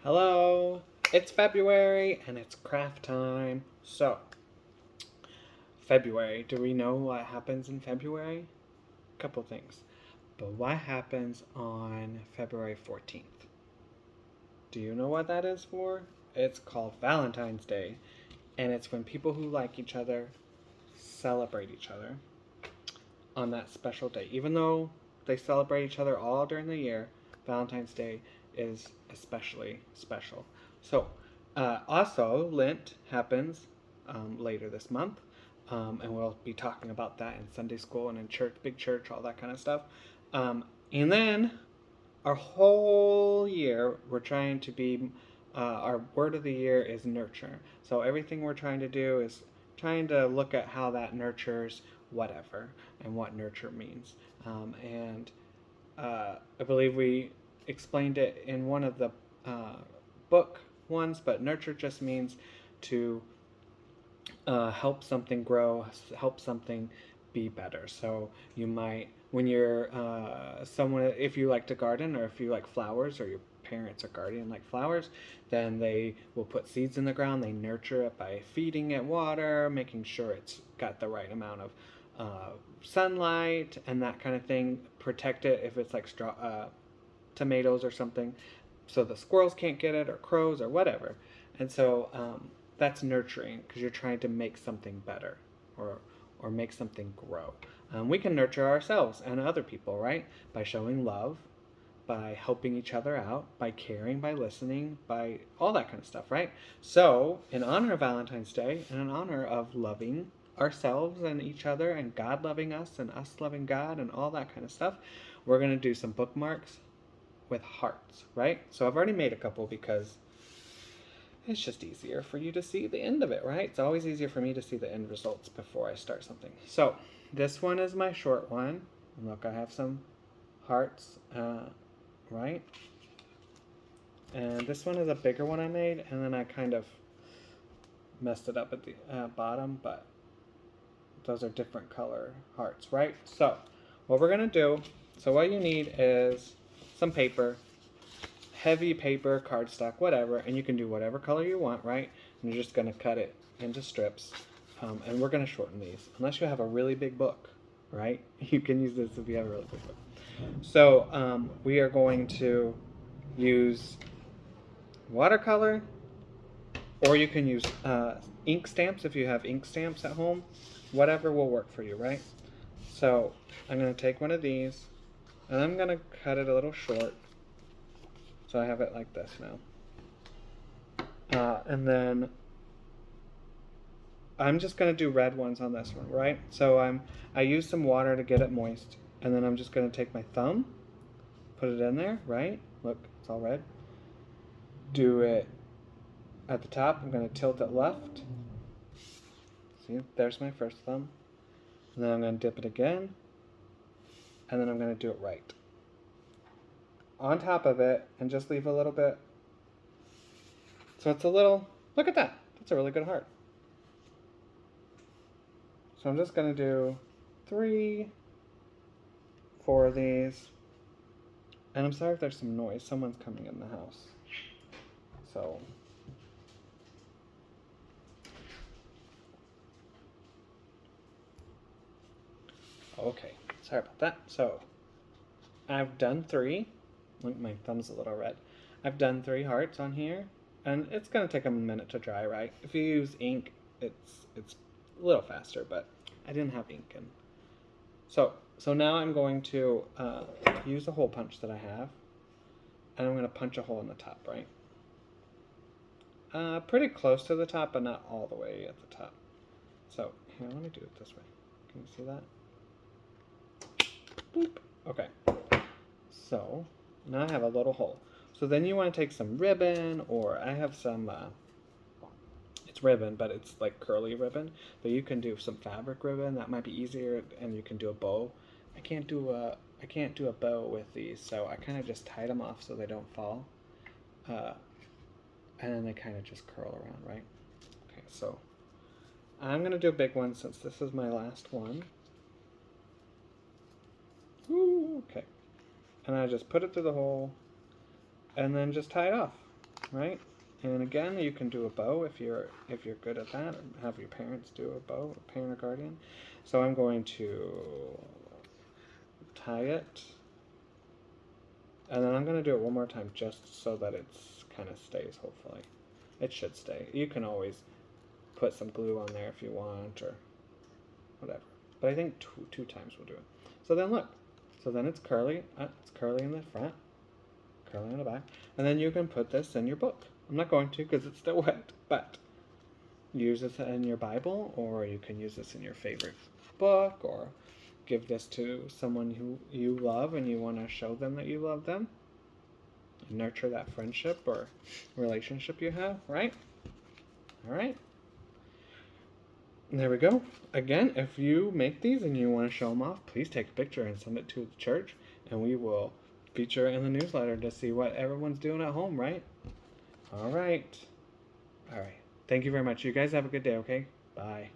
Hello, it's February and it's craft time. So, February, do we know what happens in February? A couple things. But what happens on February 14th? Do you know what that is for? It's called Valentine's Day, and it's when people who like each other celebrate each other on that special day. Even though they celebrate each other all during the year, Valentine's Day is especially special. So, also, Lent happens later this month, and we'll be talking about that in Sunday school and in church, big church, all that kind of stuff. And then our whole year, we're trying to be, our word of the year is nurture. So everything we're trying to do is trying to look at how that nurtures whatever and what nurture means. And I believe we explained it in one of the book ones, but nurture just means to help something grow, help something be better. So you might, when you're someone, if you like to garden or if you like flowers or your parents are gardening like flowers, then they will put seeds in the ground. They nurture it by feeding it water, making sure it's got the right amount of sunlight and that kind of thing. Protect it if it's like tomatoes or something, so the squirrels can't get it or crows or whatever. And so that's nurturing because you're trying to make something better or make something grow. We can nurture ourselves and other people, right? By showing love, by helping each other out, by caring, by listening, by all that kind of stuff, right? So, in honor of Valentine's Day and in honor of loving ourselves and each other and God loving us and us loving God and all that kind of stuff, we're going to do some bookmarks with hearts, right? So I've already made a couple because it's just easier for you to see the end of it, right? It's always easier for me to see the end results before I start something. So this one is my short one. And look, I have some hearts, right? And this one is a bigger one I made, and then I kind of messed it up at the bottom, but those are different color hearts, right? So what we're gonna do, so what you need is some paper, heavy paper, cardstock, whatever, and you can do whatever color you want, right? And you're just gonna cut it into strips, and we're gonna shorten these, unless you have a really big book, right? You can use this if you have a really big book. So we are going to use watercolor, or you can use ink stamps if you have ink stamps at home. Whatever will work for you, right? So I'm gonna take one of these, and I'm gonna cut it a little short. So I have it like this now. And then I'm just going to do red ones on this one, right? So I use some water to get it moist. And then I'm just going to take my thumb, put it in there, right? Look, it's all red. Do it at the top. I'm going to tilt it left. See, there's my first thumb. And then I'm going to dip it again. And then I'm going to do it right on top of it and just leave a little bit. So it's a little, look at that. That's a really good heart. So I'm just going to do 3, 4 of these. And I'm sorry if there's some noise. Someone's coming in the house. So okay, sorry about that. So I've done 3. Look, my thumb's a little red. I've done 3 hearts on here, and it's gonna take a minute to dry, right? If you use ink, it's a little faster, but I didn't have ink in. So now I'm going to use the hole punch that I have, and I'm gonna punch a hole in the top, right? Pretty close to the top, but not all the way at the top. So here, let me do it this way. Can you see that? Boop. Okay. So now I have a little hole. So then you want to take some ribbon, or I have some, it's ribbon, but it's like curly ribbon. But you can do some fabric ribbon. That might be easier, and you can do a bow. I can't do a bow with these, so I kind of just tied them off so they don't fall. And then they kind of just curl around, right? Okay, so I'm going to do a big one since this is my last one. Ooh, okay. And I just put it through the hole and then just tie it off. right? And again, you can do a bow if you're good at that, or have your parents do a bow, a parent or guardian. So I'm going to tie it, and then I'm going to do it one more time just so that it's kind of stays, hopefully. It should stay. You can always put some glue on there if you want, or whatever. But I think two times will do it. So then look. So then it's curly. It's curly in the front, curly in the back. And then you can put this in your book. I'm not going to because it's still wet, but use this in your Bible, or you can use this in your favorite book, or give this to someone who you love and you want to show them that you love them. And nurture that friendship or relationship you have, right? All right. There we go. Again, if you make these and you want to show them off, please take a picture and send it to the church, and we will feature it in the newsletter to see what everyone's doing at home, right? All right. All right. Thank you very much. You guys have a good day, okay? Bye.